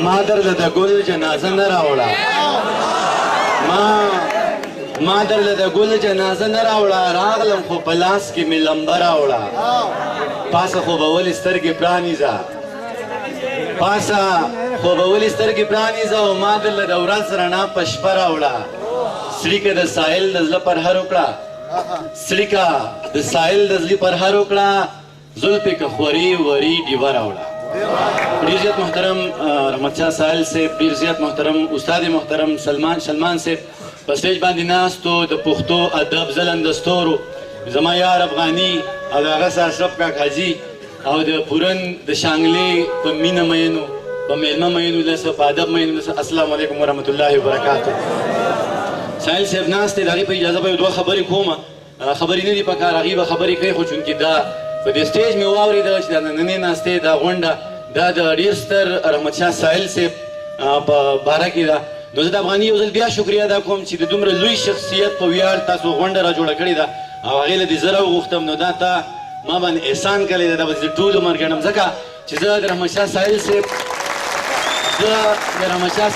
ما درله د ګل جنازه نه راوړه ما درله د ګل جنازه نه راوړه راغلم خو په لاس کې مې لمبه راوړه پاسه خو به ولې سترګې پرانیزه او ما درله د ورځ رڼا په شپه راوړه سړیکه د ساحل د زړه پر هر وکړه زلفې که خوري وري ډیوه راوړه ډیر زیات محترم رحمت شاه ساحل صاحب ډیر زیات محترم استاد محترم سلمان صاحب په سټیج باندې ناستو د پښتو ادب ځلنده ستورو زما یار افغاني او د هغه سه اشرف کاک حاجي او د پورن د شانګلې په مینه مینو په میلمه مینو دسه په ادب مینو دسه السلام علیکم ورحمت الله وبرکاته ساحل صاحب ناست دی د هغې په اجازه به یو دوه خبرې کومه خبرې نه دي پکار هغې به خبرې کوي خو چونکې دا په دې سټیج مې واورېده چې د نننۍ ناستې دا غونډه دا د ډېر ستر رحمت شاه ساحل صاحب په باره کې ده نو زه د افغاني یو ځل بیا شکریه ادا کوم چې د دومره لوی شخصیت په ویاړ تاسو غونډه را جوړه کړې ده او هغې له دې زه راوغوښتم نو دا تا ما باندې احسان کړی دی دا به زه ټول عمر ګڼم ځکه چې زه د رحمت شاه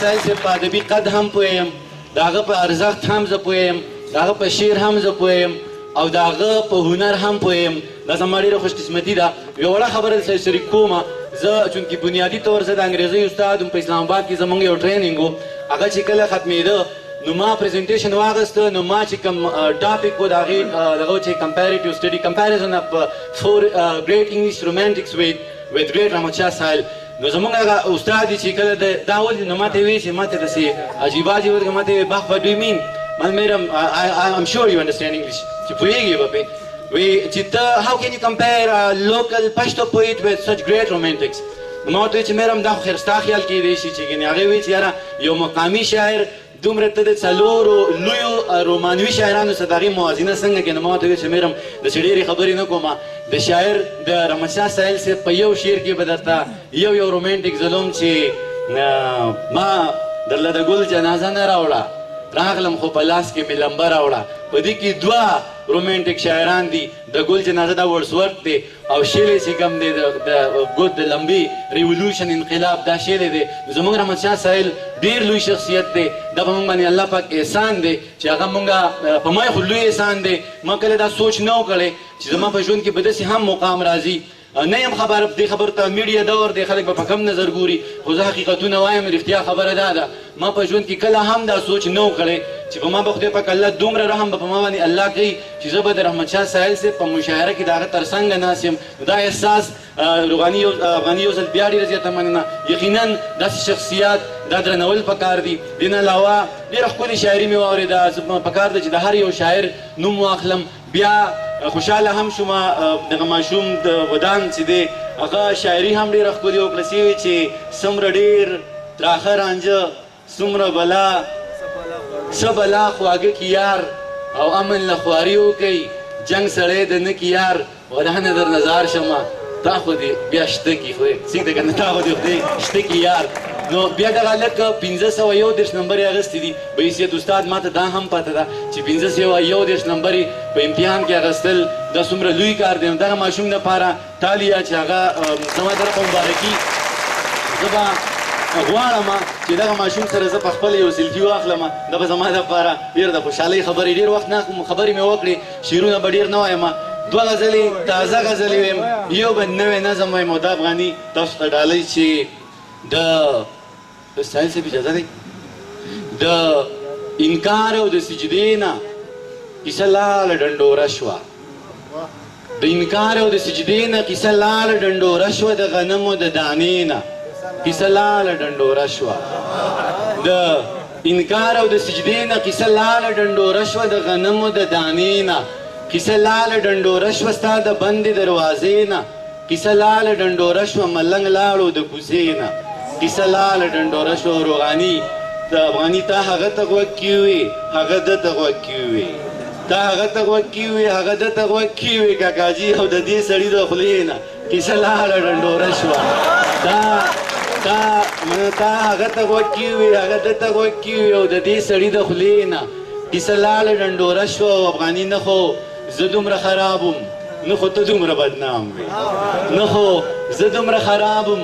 ساحل صاحب په ادبي قد هم پوهیم د هغه په ارزښت هم زه پوهیم د هغه په شعر هم زه پوهیم او د هغه په هنر هم پوهیم دا زما ډېره خوشقسمتي ده یوه وړه خبره درسره شریک کومه زه چونکې بنیادي طور زه د انګریزۍ استاد وم په اسلام آباد کې زموږ یو ټریننګ و هغه چې کله ختمېده نو ما پریزنټیشن واخیسته نو ما چې کوم ټاپک و د هغې دغه چې کمپیریټیو سټډي کمپیریزن اف 4 great English romantics with great رحمت شاه ساحل نو زموږ هغه استاد چې کله دا ولې نو ماته وایي چې ماته داسې عجیبه ورکړه ماته وایي بخ what do you mean I'm sure you understand English چې پوهېږې به پرې وایي چې ته how can you compare a local Pashto poet with such great romantics ما ورته وایي چې میرم دا خو خیر ستا خیال کېدی شي چې ګنې هغې وایي چې یاره یو مقامي شاعر دومره ته د څلورو لویو رومانوي شاعرانو سره د هغې موازنه څنګه کوې نو ما ورته وایي چې میرم داسې ډېرې خبرې نه کومه د شاعر د رحمت شاه ساحل صاحب په یو شعر کې به درته یو رومانټیک ظلم چې ما درله د ګل جنازه نه راوړه راغلم خو په لاس کې مې لمبه راوړه په دې کې دوه رومانټیک شاعران دي د ګل جنازه دا ورسورت دی او شعر چې کوم دی د لمبي ریولوشن انقلاب دا شعر دی زموږ رحمت شاه ساحل ډېر لوی شخصیت دی دا په موږ باندې الله پاک احسان دی چې هغه موږ په ما خو لوی احسان دی ما کله دا سوچ نه و کړی چې زما په ژوند کې به داسې هم مقام راځي نه یم خبر دې خبر ته میډیا دور دی خلک به په کم نظر ګوري خو زه حقیقتونه وایم رښتیا خبره دا ده ما په ژوند کې کله هم دا سوچ نه و کړی چې په ما به خدای پاک الله دومره رحم به په ما باندې الله کوي چې زه به د رحمت شاه ساحل صاحب په مشاعره کې د هغه تر څنګه ناست یم دا احساس افغاني یو ځل بیا ډېره زیاته مننه یقینا داسې شخصیات دا درنول پکار دي دې نه علاوه ډېره ښکلې شاعري مې واورېده پکار ده چې د هر یو شاعر نوم واخلم بیا خوشحاله هم شوم دغه ماشوم د ودان چې دی هغه شاعري هم ډېره ښکلې وکړه سوي چې څومره ډېر تراخه رانجه څومره بلا څه بلا خواږه کې یار او امن له خواري وکوي جنګ سړی د نه کې یار ودانه در نظار شمه تا خو دې بیا شته کې خو څنګه ده که نه تا خو دې خدای شته کې یار نو بیا دغه هلک 1531 نمبر یې اخیستی دي په حیثیت استاد ماته دا هم پته ده چې 1531 نمبر یې په امتحان کې اخیستل دا څومره لوی کار دی نو دغه ماشوم دپاره تالیا چې هغه زما طرفه مبارکي زه به غواړم چې دغه ماشوم سره زه په خپله یو سیلفي واخلم دا به زما دپاره ډېر د خوشحالۍ خبرې ډېر وخت نه خبرې مې وکړې شعرونه به ډېر نه وایم دوه غزلې تازه غزلې ویم یو به نوی نظم وایم او د افغاني تاسو ته ډالۍ چې د ساحل صاحب اجازه دی د انکار او د سجدې نه کیسه لاړه ډنډوره شوه د انکار او د سجدې نه کیسه لاړه ډنډوره شوه د غنمو د دانې نه کیسه لاړه ډنډوره شوه د انکار او د سجدې نه کیسه لاړه ډنډوره شوه د غنمو د دانې نه کیسه لاړه ډنډوره شوه ستا د بندې دروازې نه کیسه لاړه ډنډوره شوه ملنګ لاړو د کوڅې نه کیسه لاړه ډنډوره شوه روغاني د افغاني تا هغه ته غوږ کیوي هغه ده ته غوږ کیوي تا هغه ته غوږ کیوي هغه ده ته غوږ کیوي کاکاجي او د دې سړي د خولې نه کیسه لاړه ډنډوره شوه تا هغه ته غوږ کیوي هغه ده ته غوږ کیوي او د دې سړي د خولې نه کیسه لاړه ډنډوره شوه او افغاني نه خو زه دومره خراب وم نه خو ته دومره بدنام وې نه خو زه دومره خراب وم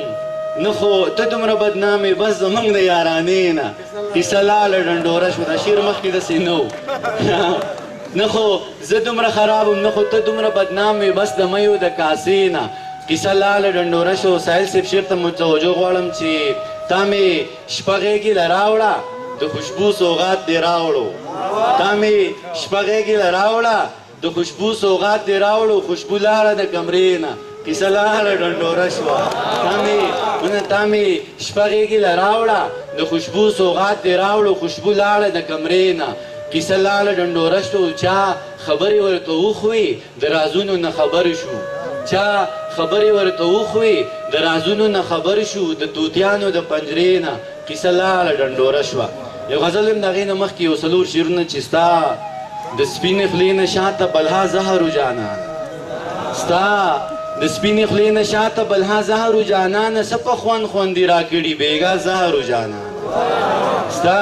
نه خو ته دومره بدنامې بس زمونږ د یارانې نه کیسه لاړه ډنډوره شوه دا شعر مخکې داسې نه و نه خو زه دومره خراب یم نه خو ته دومره بدنام وې بس د میو د کاسې نه کیسه لاله ډنډوره شو ساحل صاحب شعر ته متوجه غواړم چې تا مې شپه غېږې له راوړه د خوشبو سوغات دې راوړو تا مې شپه غېږې له راوړه د خوشبو سوغات دې راوړو خوشبو لاړه د کمرې نه کیسه لاله ډنډوره شوه تا مې شپه غېږې له راوړه د خوشبو سوغات دې راوړو خوشبو لاړه د کمرې نه کیسه لاله ډنډوره شو چا خبرې ورته وښوې د رازونو نه خبر شو چا خبرې ورته وښوې د رازونو نه خبر شو د توتیانو د پنجرې نه کیسه لاله ډنډوره شوه یو غزل یم د هغې نه مخکې یو څلور شعرونه چې ستا د سپینې خولې نه شاته بلها زهر و جانان ستا د سپینې خولې نه شاته بلها زهر و جانان څه په خوند خوندې راکړي بېګا زهر و جانان ستا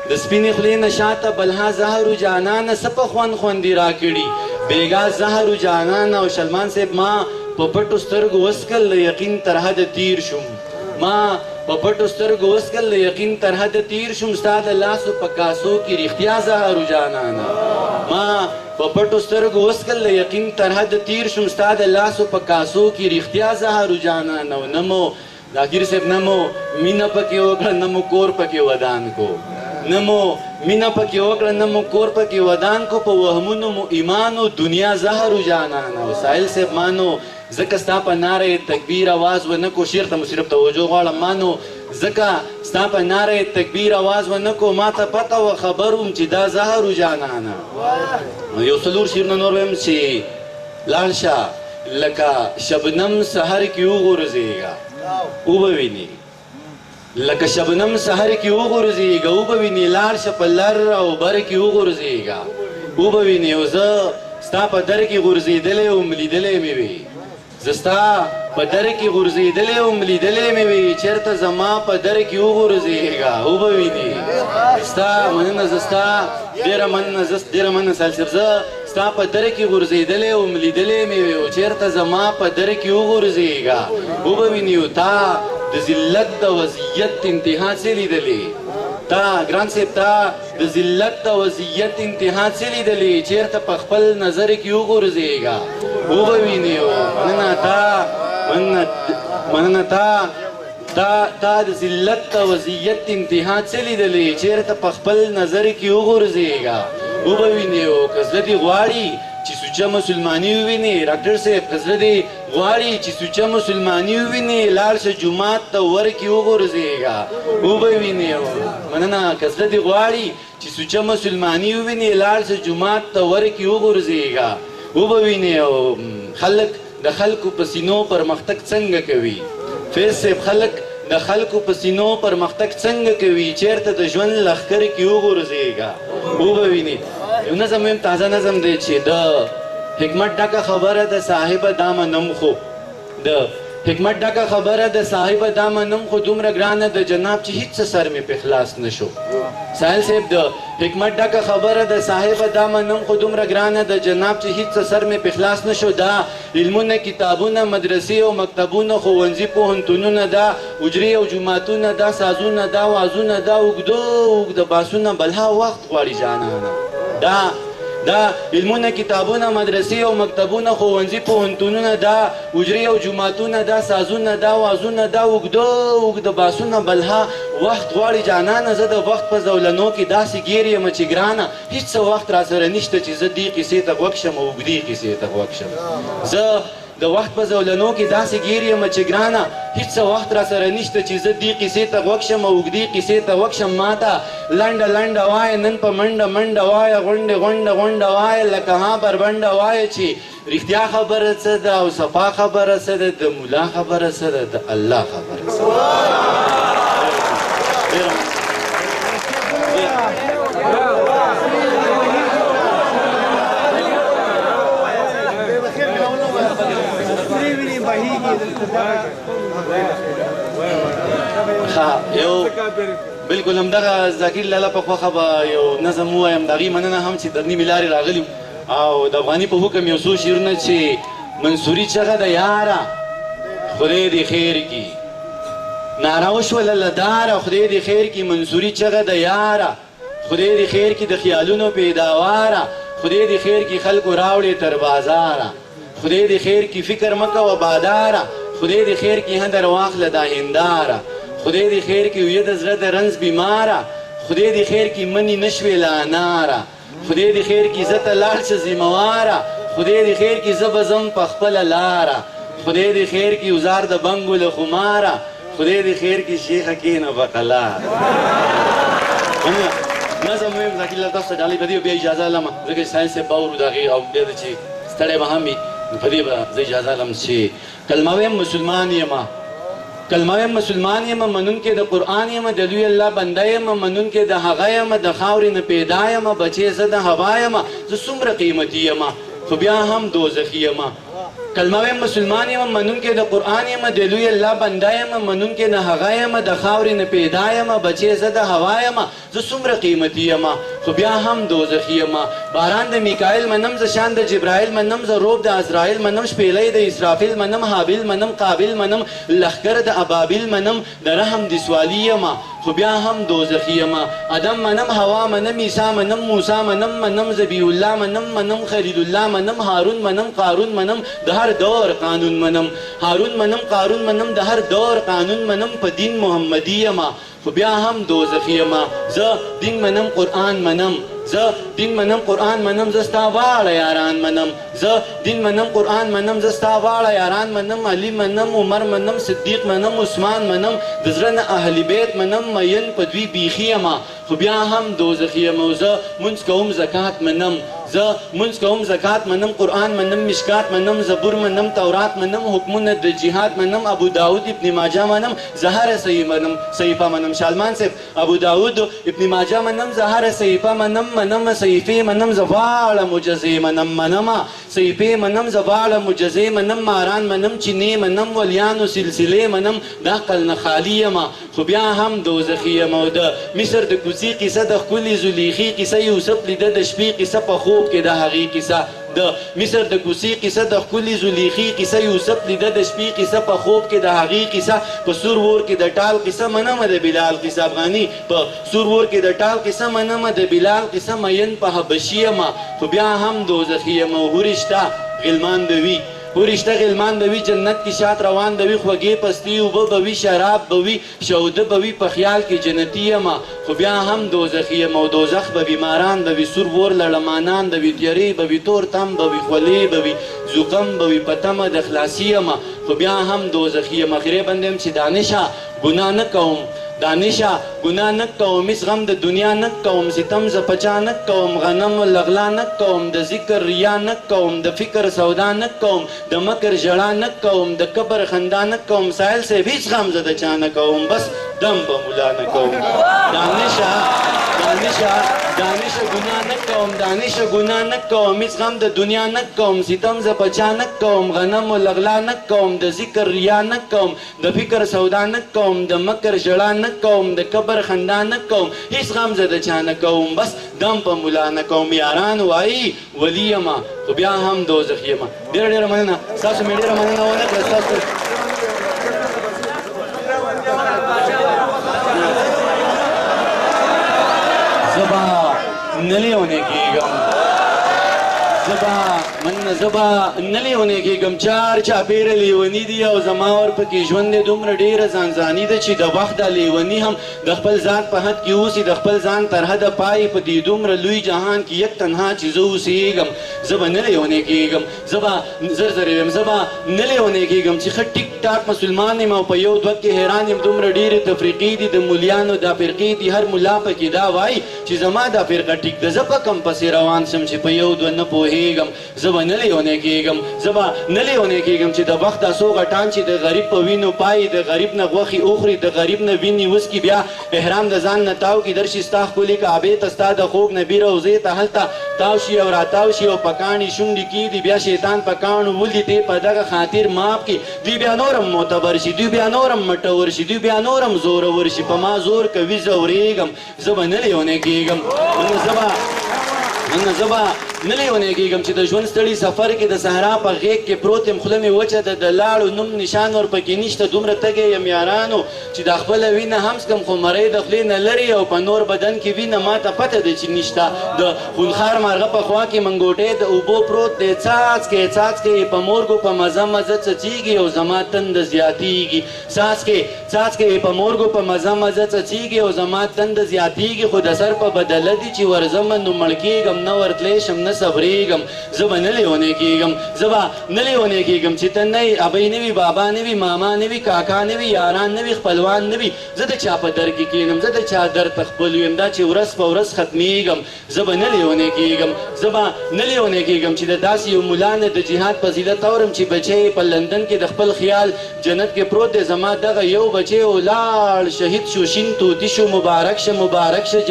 د سپینې خولې نه شاته بلها زهر و جانان څه په خوند خوندې راکړي بېګا زهر و جانان او سلمان صاحب ما په پټو سترګو وسکل له یقین تر حده تیر شوم ما په پټو سترګو وسکل له یقین تر حده تیر شوم ستا د لاسو په کاسو کې رښتیا زهر و جانانه ما په پټو سترګو وسکل له یقین تر حده تیر شوم ستا د لاسو په کاسو کې رښتیا زهر و جانانه او نه مو ذاکر صاحب نه مو مینه پکې وکړه نه مو کور پکې ودان کو نه مو مینه پکې وکړه نه مو کور پکې ودان کو په وهمونو مو ایمان و دنیا زهر و جانانه او ساحل صاحب مانو ځکه ستا په ناره تکبیر آواز ونه کو شعر ته مو صرف توجه غواړم مانو ځکه ستا په ناره تکبیر آواز ونه کو ما ته پته وه خبر وم چې دا زهر و جانانه یو څلور شعرونه نور ویم چې لاړ شه لکه شبنم سحر کې وغورځېږه وبه ویني لکه شبنم سحر کې وغورځېږه وبه ویني لاړ شه په لر او بر کې وغورځېږه وبه ویني او زه ستا په در کې غورځېدلی وم لیدلی مې وي زه ستا په در کې غورځېدلی وم لیدلی مې وي چېرته زما په در کې وغورځېږه وبه ویني ستا مننه زه ستا ډېره مننه ساحل صاحب زه ستا په در کې غورځېدلی وم لیدلی مې وي او چېرته زما په در کې وغورځېږه وبه ویني او تا د ذلت د وضعیت انتها څه لیدلې تا ګران صاحب تا د ذلت د وضعیت انتها څه لیدلې چېرته په خپل نظر کې وغورځېږه وبه ویني مننه تا د ذلت د وضعیت انتها څه لیدلې چېرته په خپل نظر کې وغورځېږه وبه ویني او که زړه دې غواړي چې سوچه مسلماني وویني ډاکټر صاحب که زړه دې غواړي چې سوچه مسلماني وویني لاړ شه جومات ته ور کې وغورځېږه وبه ویني مننه که زړه دې غواړي چې سوچه مسلماني وویني لاړ شه جومات ته ور کې وغورځېږه وبه ویني او خلک د خلکو په سینو پرمختګ څنګه کوي فیض صاحب خلک د خلکو په سینو پرمختګ څنګه کوي چېرته د ژوند لښکر کې وغورځېږه وبه ویني یو نظم ویم تازه نظم دی چې د حکمت ډکه خبره د صاحبه دا منم خو د حکمت ډکه خبره د صاحبه دا منم خو دومره ګرانه د جناب چې هیڅ سر مې پې خلاص نه شو ساحل صاحب د حکمت ډکه خبره د صاحبه دا منم خو دومره ګرانه د جناب چې هیڅ سر مې پې خلاص نه شو دا علمونه کتابونه مدرسې او مکتبونه ښوونځي پوهنتونونه دا حجرې او جوماتونه دا سازونه دا وازونه دا اوږده باسونه بلها وخت غواړي جانانه دا علمونه کتابونه مدرسې او مکتبونه ښوونځي پوهنتونونه دا حجرې او جوماتونه دا سازونه دا وازونه دا اوږده باسونه بلها وخت غواړي جانانه زه د وخت په زولنو کې داسې ګیر یم چې ګرانه هېڅ څه وخت را سره نشته چې زه دې قیسې ته غوږ شم او اوږدې قیسې ته غوږ شم زه د وخت په زولنو کې داسې ګیر یم چې ګرانه هېڅ څه وخت را سره نشته چې زه دې قیسې ته غوږ شم او اوږدې قیسې ته غوږ شم ما ته لنډه لنډه وایه نن په منډه منډه وایه غونډې غونډه وایه لکه ها بربنډه وایه چې رښتیا خبره څه ده او صفا خبره څه ده د ملا خبره څه ده د الله خبره څه ده یو بلکل همدغه ذاکر لاله په خوښه به یو نظم ووایم د هغې مننه هم چې د نیمې لارې راغلي او د افغاني په حکم یو څو شعرونه چې منصوري چغه د یاره خدای دې خیر کړي ناره وشوله له داره خدای دې خیر کړي منصوري چغه د یاره خدای دې خیر کړي د خیالونو پیداواره خدای دې خیر کړي خلکو راوړې تر بازاره خدای دې خیر کړي فکر مه کوه باداره خدای دې خیر کړي هدر واخله دا هنداره خدای دې خیر کړي ویه د زړه د رنځ بیماره خدای دې خیر کړي منی نشوې له اناره خدای دې خیر کړي زه ته لاړ شه ذمواره خدای دې خیر کړي زه به ځم په خپله لاره خدای دې خیر کړي وزار د بنګو له خماره خدای دې خیر کړي شیخه کښېنه په قلار نظم ویم ذکر الله تاسو ته ډالۍ په دې بیا اجازه لرم ځکه ساینس صاحب به اورو د هغې او ډېر چې ستړی به هم وي نو په دې به زه اجازه لرم چې کلمه ویم مسلمان یمه کلمه ویم مسلمان یمه منونکی د قرآن یمه د لوی الله بنده یمه منونکی د هغه یمه د خاورې نه پیدا یمه بچې زه د هوا یمه زه څومره قیمتي یمه خو بیا هم دوزخي یمه کلمه ویم مسلمان یمه منونکی د قرآن یمه د لوی الله بنده یمه منونکی د هغه یمه د خاورې نه پیدا یمه بچې زه د هوا یمه زه څومره قیمتي یمه خو بیا هم دوزخي یمه باران د میکایل منم زه شان د جبرایل منم زه روب د عزرایل منم شپیلی د اسرافیل منم حابیل منم قابل منم لښکر د ابابیل منم د رحم د سوالی یمه خو بیا هم دوزخي یمه ادم منم هوا منم عیسی منم موسی منم ذبیح الله منم خلیل الله منم هارون منم قارون منم د هر دور قانون منم هارون منم قارون منم د هر دور قانون منم په دین محمدي یمه خو بیا هم دوزخي یمه زه دین منم قرآن منم زه دین منم قرآن منم زه ستا واړه یاران منم زه دین منم قرآن منم زه ستا واړه یاران منم علي منم عمر منم صدیق منم عثمان منم د زړه نه اهل بیت منم مین په دوی بیخي یمه خو بیا هم دوزخي یمه زه مونځ کوم زکات منم زه مونځ کوم زکات منم قرآن منم مشکات منم زبور منم تورات منم حکمونه د جهاد منم ابو داود ابن ماجه منم زهر صحیفه منم شالمان صاحب ابو داود ابن ماجه منم زهر صحیفه منم صحیفې منم زواړه معجزې منم صحیفې منم زواړه معجزې منم ماران منم چینې منم ولیانو سلسلې منم د عقل نه خالي یمه خو بیا هم دوزخي یمه د مصر د کوڅې قصه د ښکلې زلیخې قصه یوسف لیده د شپې قصه په خوب کې د هغې قصه د مصر د کوڅې قصه د ښکلې زلیخې قصه یوسف لیده د شپې قصه په خوب کې د هغې قصه په سور ور کې د ټال قصه منمه د بلال قصه افغاني په سور ور کې د ټال قصه منمه د بلال قصه مین په حبشي یمه خو بیا هم دوزخي یمه هورشته غلمان به وي هورشته غلمان به وي جنت کې شات روان به وي خوږې پستې اوبه به وي شراب به وي شوده به وي په خیال کې جنتي یمه خو بیا هم دوزخي یمه او دوزخ به بیماران به وي سور ور لړمانان به وي تیارې به وي تور تم به وي خولې به وي زکام به وي په تمه د خلاصي یمه خو بیا هم دوزخي یم اخرې بنده یم چې دانشه ګناه نه کوم دانشه ګناه نه کوم هېڅ غم د دنیا نه کوم ستم زه په چا نه کوم غنم لغلا نه کوم د ذکر ریا نه کوم د فکر سودا نه کوم د مکر ژړا نه کوم د کبر خندا نه کوم سایل صاحب هېڅ غم زه د چا نه کوم بس دم په ملا نه کوم دانشه ګناه نه کوم دانشه ګناه نه کوم هېڅ غم د دنیا نه کوم ستم زه په چا نه کوم غنم و لغلا نه کوم د ذکر ریا نه کوم د فکر سودا نه کوم د مکر ژړا نه کوم د کبر خندا نه کوم هېڅ غم زه د چا نه کوم بس دم په ملا نه کوم یاران وایي ولی یمه خو بیا هم دوزخ یمه ډېره ډېره مننه ستاسو مې ډېره مننه ونه کړه ستاسو زه به نه لیونی کېږم زه به نه لیونی کېږم چار چاپېره لیوني دي او زما ورپکې ژوند دی دومره ډېره ځانځاني ده چې د وخت دا لیوني هم د خپل ذات په حد کې اوسي د خپل ځان تر حده پایي په دې دومره لوی جهان کې یک تنها چې زه اوسېږم زه به نه لیونی کېږم زه به زر یم زه به نه لیونی کېږم چې ښه ټیک ټاک مسلمان یم او په یو دوه کې حیران یم دومره ډېرې تفریقې دي د مولیانو دا فرقې دي هر ملا پکې دا وایي چې زما دا فرقه ټیک ده زه په کم پسې روان شم چې په یو دوه نه پوهېږم زه به نه لیونی کېږم زه به نه لیونی کېږم چې د وخت دا څو غټان چې د غریب په وینو پایي د غریب نه غوښې اخوري د غریب نه وینې وڅکي بیا احرام د ځان نه تاو کي درشي ستا ښکلې کعبې ته ستا د خوږ نبي روضې ته هلته تاو شي او راتاو شي او پکاڼي شونډې کېږدي بیا شیطان پکاڼو ولي دی په دغه خاطر ماف کړي دوی بیا نورم معتبر شي دوی بیا نورم مټور شي دوی بیا نورم زورور شي په ما زور کوي زه ورېږم زه به نه لیونی کېږم نو زه به نه لیونی کېږم چې د ژوند ستړي سفر کې د صحرا په غیږ کې پروت یم خوله مې وچه ده د لاړو نوم نشان ورپکې نشته دومره تږی یم یارانو چې دا خپله وینه هم څکم خو مرۍ د خولې نه لرې او په نور بدن کې وینه ماته پته ده چې نشته د خونخوار مارغه په خوا کې منګوټی د اوبو پروت دی څاڅکی څاڅکی په مورګو په مزه مزه څڅېږي او زما تنده زیاتېږي څاڅکی په مورګو په مزه مزه څڅېږي او زما تنده زیاتېږي خو د سر په بدله دي چې ورځم نو مړ کېږم نه ورتلی شم نه صبرېږم زه به نه لیونی کېږم زه به نه لیونی کېږم چې ته نه یې ابۍ نه وي بابا نه وي ماما نه وي کاکا نه وي یاران نه وي خپلوان نه وي زه د چا په در کې کښېنم زه د چا در ته خپل ویم دا چې ورځ په ورځ ختمېږم زه به نه لیونی کېږم زه به نه لیونی کېږم چې د داسې یو ملا نه د جهاد فضیلت اورم چې بچی په لندن کې د خپل خیال جنت کې پروت دی زما دغه یو بچی ولاړ شهید شو شین توتي شو مبارک شه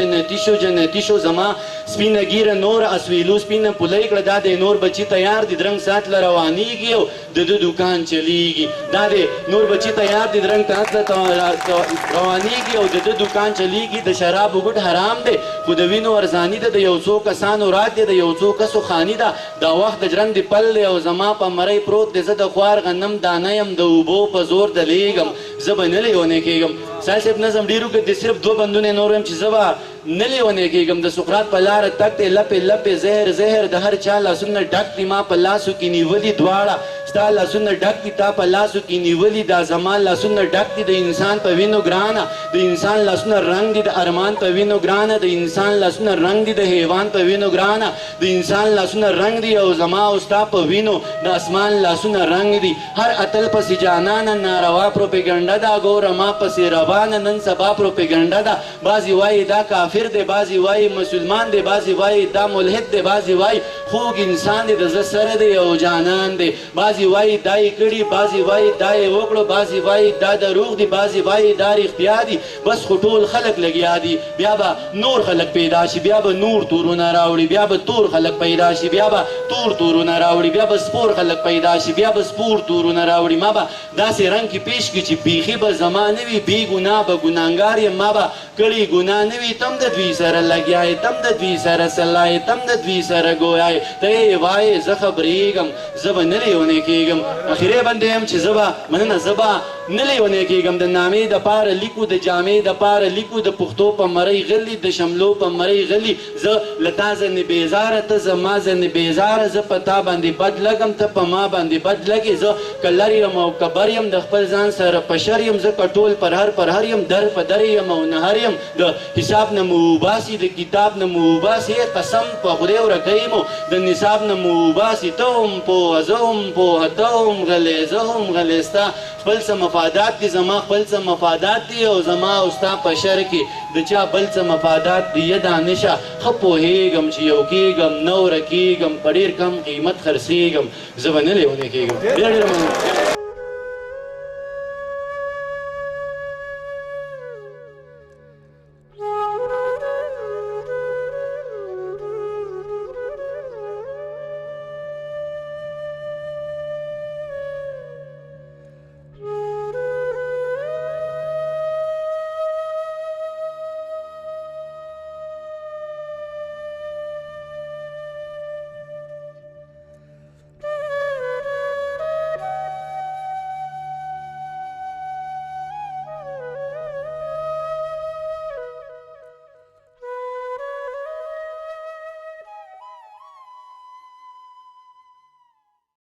جنتي شو زما سپینه ګیره نور اسویلو سپینه پولی کړه دا دی نور بچي تیار دي درنګ ساعت له روانېږي او د ده دوکان چلیږي دا دی نور بچي تیار دي درنګ ساعت له روانېږي او د ده دوکان چلیږي د شرابو ګټ حرام دی خو د وینو ارزاني ده د یو څو کسانو رات دی د یو څو کسو خاني ده دا وخت د ژرندې پل دی او زما په مرۍ پروت دی زه د خوار غنم دانه یم د اوبو په زور دلیږم زه به نه لیونی کېږم سایل صاحب نظم ډېر وکړ د صرف دوه بندونه نور یم چې زه به نه لیونی کېږم د سقراط په لاره تګ دی لپې زهر د هر چا لاسونه ډک دي ما په لاسو کې نیولي دواړه ستا لاسونه ډک دي تا په لاسو کې نیولي دا زما لاسونه ډک دي د انسان په وینو ګرانه د انسان لاسونه رنګ دي د ارمان په وینو ګرانه د انسان لاسونه رنګ دي د حیوان په وینو ګرانه د انسان لاسونه رنګ دي او زما او ستا په وینو د اسمان لاسونه رنګ دي هر اتل پسې جانانه ناروا پروپیګنډه ده ګوره ما پسې روانه نن سبا پروپیګنډه ده بعضې وایي دا کافر دی بعضې وایي مسلمان دی بعضې وایي دا ملحد دی بعضې وایي خوږ انسان دی د زه سره دی او جانان دی بعضې وایي دا یې کړي بعضې وایي دا یې وکړو بعضې وایي دا دروغ دي بعضې وایي دا رښتیا دي بس خو ټول خلک لګیا دي بیا به نور خلک پیدا شي بیا به نور تورونه راوړي بیا به تور خلک پیدا شي بیا به تور تورونه راوړي بیا به سپور خلک پیدا شي بیا به سپور تورونه راوړي ما به داسې رنګ کې پیش کړي چې بیخي به زما نه وي بې ګناه به ګناهګار یم ما به کړي ګناه نه وي تم د دوی سره لګیا یې تم د دوی سره سلا یې تم د دوی سره ګویا یې ته یې وایې زه خبرېږم زه به نه لیونی کېږم اخرې بندې یم چې زه به مننه زه به نه لیونی کېږم د نامې دپاره لیکو د جامې دپاره لیکو د پښتو په مرۍ غلي د شملو په مرۍ غلي زه له تا ځنې بېزاره ته زما ځنې بېزاره زه په تا باندې بد لګم ته په ما باندې بد لګې زه که لر یم او که بر یم د خپل ځان سره په شر یم زه که ټول پر هر یم در په در یم او نهر یم د حساب نه مو وباسي د کتاب نه مو وباسي قسم په خدای ورکوي مو د نصاب نه مو وباسي ته هم پوهه زه هم پوهه ته هم غلی زه هم غلی ستا خپل څه مفادات دي زما خپل څه مفادات دي او زما او ستا په شر کې د چا بل څه مفادات دي یه دانشه ښه پوهېږم چې یو کېږم نه ورکېږم په ډېر کم قیمت خرڅېږم زه به نه لیونی کېږم ډېر ډېر مننه